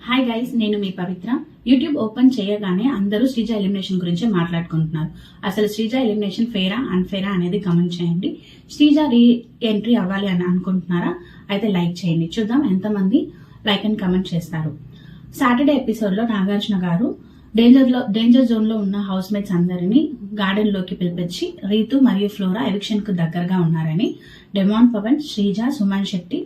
Hi guys, నేను మీ పవిత్ర. YouTube open చేయగానే అందరూ శ్రీజ ఎలిమినేషన్ గురించి మాట్లాడుకుంటున్నారు. అసలు శ్రీజ ఎలిమినేషన్ ఫెయిరా అన్ఫెయిరా అనేది కమెంట్ చేయండి. శ్రీజ రీ ఎంట్రీ అవ్వాలి అని అనుకుంటున్నారా? అయితే లైక్ చేయండి, చూద్దాం ఎంతమంది లైక్ అండ్ కమెంట్ చేస్తారు. సాటర్డే ఎపిసోడ్ లో నాగార్జున గారు డేంజర్ జోన్ లో ఉన్న హౌస్ మేట్స్ అందరినీ గార్డెన్ లోకి పిలిపించి రీతు మరియు ఫ్లోరా ఎవిక్షన్ కు దగ్గరగా ఉన్నారని, డెమాన్ పవన్, శ్రీజ, సుమన్ శెట్టి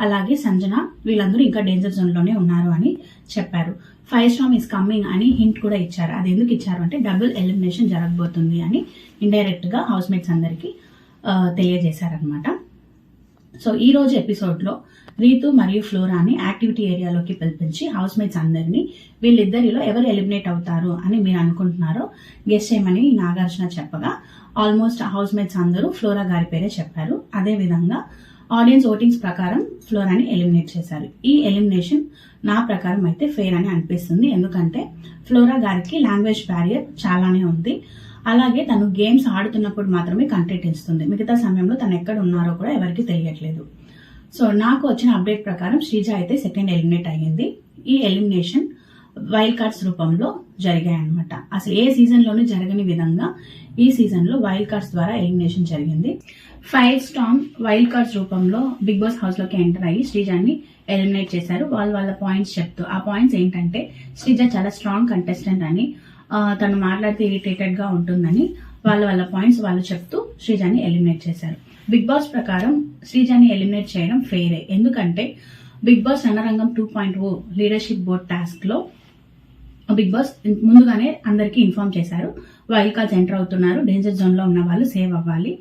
అలాగే సంజన వీళ్ళందరూ ఇంకా డేంజర్ జోన్ లోనే ఉన్నారు అని చెప్పారు. 5 స్టార్ ఈస్ కమింగ్ అని హింట్ కూడా ఇచ్చారు. అది ఎందుకు ఇచ్చారు అంటే డబుల్ ఎలిమినేషన్ జరగబోతుంది అని ఇండైరెక్ట్ గా హౌస్ మేట్స్ అందరికి తెలియజేశారనమాట. సో ఈ రోజు ఎపిసోడ్ లో రీతు మరియు ఫ్లోరాని యాక్టివిటీ ఏరియాలోకి పిలిపించి హౌస్ మేట్స్ అందరినీ వీళ్ళిద్దరిలో ఎవరు ఎలిమినేట్ అవుతారు అని మీరు అనుకుంటున్నారో గెస్ చేయమని నాగార్జున చెప్పగా ఆల్మోస్ట్ హౌస్ మేట్స్ అందరూ ఫ్లోరా గారి పేరే చెప్పారు. అదే విధంగా ఆడియన్స్ ఓటింగ్స్ ప్రకారం ఫ్లోరాని ఎలిమినేట్ చేశారు. ఈ ఎలిమినేషన్ నా ప్రకారం అయితే ఫెయిర్ అని అనిపిస్తుంది. ఎందుకంటే ఫ్లోరా గారికి లాంగ్వేజ్ బ్యారియర్ చాలానే ఉంది. అలాగే తను గేమ్స్ ఆడుతున్నప్పుడు మాత్రమే కంటెంట్ ఇస్తుంది, మిగతా సమయంలో తను ఎక్కడ ఉన్నారో కూడా ఎవరికి తెలియట్లేదు. సో నాకు వచ్చిన అప్డేట్ ప్రకారం శ్రీజ అయితే సెకండ్ ఎలిమినేట్ అయ్యింది. ఈ ఎలిమినేషన్ వైల్డ్ కార్డ్స్ రూపంలో జరిగాయి అనమాట. అసలు ఏ సీజన్ లోనూ జరగని విధంగా ఈ సీజన్ లో వైల్డ్ కార్డ్స్ ద్వారా ఎలిమినేషన్ జరిగింది. 5 స్టార్ వైల్డ్ కార్డ్స్ రూపంలో బిగ్ బాస్ హౌస్ లోకి ఎంటర్ అయ్యి శ్రీజాని ఎలిమినేట్ చేశారు. వాళ్ళ పాయింట్స్ చెప్తూ, ఆ పాయింట్స్ ఏంటంటే శ్రీజ చాలా స్ట్రాంగ్ కంటెస్టెంట్ అని, తను మాట్లాడితే ఇరిటేటెడ్ గా ఉంటుందని వాళ్ళ పాయింట్స్ వాళ్ళు చెప్తూ శ్రీజాని ఎలిమినేట్ చేశారు. బిగ్ బాస్ ప్రకారం శ్రీజాని ఎలిమినేట్ చేయడం ఫెయిరే. ఎందుకంటే బిగ్ బాస్ రణరంగం 2.0 లీడర్షిప్ బోర్డ్ టాస్క్ లో బిగ్ బాస్ ముందుగానే అందరికీ ఇన్ఫార్మ్ చేశారు, వైల్డ్ కార్డ్స్ ఎంటర్ అవుతున్నారు, డేంజర్ జోన్ లో ఉన్న వాళ్ళు సేవ్ అవ్వాలి.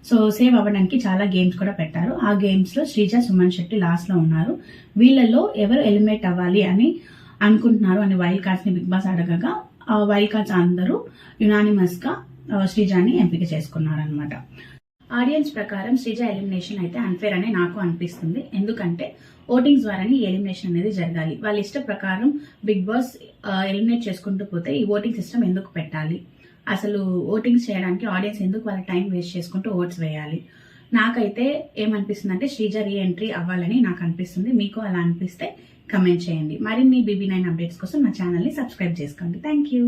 సో సేవ్ అవ్వడానికి చాలా గేమ్స్ కూడా పెట్టారు. ఆ గేమ్స్ లో శ్రీజ, సుమన్ శెట్టి లాస్ట్ లో ఉన్నారు. వీళ్ళలో ఎవరు ఎలిమినేట్ అవ్వాలి అని అనుకుంటున్నారు అని వైల్డ్ కార్డ్స్ ని బిగ్ బాస్ అడగగా ఆ వైల్డ్ కార్డ్స్ అందరూ యునానిమస్ గా శ్రీజాని ఎంపిక చేసుకున్నారు అనమాట. ఆడియన్స్ ప్రకారం శ్రీజ ఎలిమినేషన్ అయితే అన్ఫేర్ అని నాకు అనిపిస్తుంది. ఎందుకంటే ఓటింగ్స్ ద్వారానే ఈ ఎలిమినేషన్ అనేది జరగాలి. వాళ్ళ ఇష్ట ప్రకారం బిగ్ బాస్ ఎలిమినేట్ చేసుకుంటూ పోతే ఈ ఓటింగ్ సిస్టమ్ ఎందుకు పెట్టాలి? అసలు ఓటింగ్స్ చేయడానికి ఆడియన్స్ ఎందుకు వాళ్ళ టైం వేస్ట్ చేసుకుంటూ ఓట్స్ వేయాలి? నాకైతే ఏమనిపిస్తుంది అంటే శ్రీజ రీ ఎంట్రీ అవ్వాలని నాకు అనిపిస్తుంది. మీకు అలా అనిపిస్తే కమెంట్ చేయండి. మరిన్ని BB9 అప్డేట్స్ కోసం నా ఛానల్ ని సబ్స్క్రైబ్ చేసుకోండి. Thank you.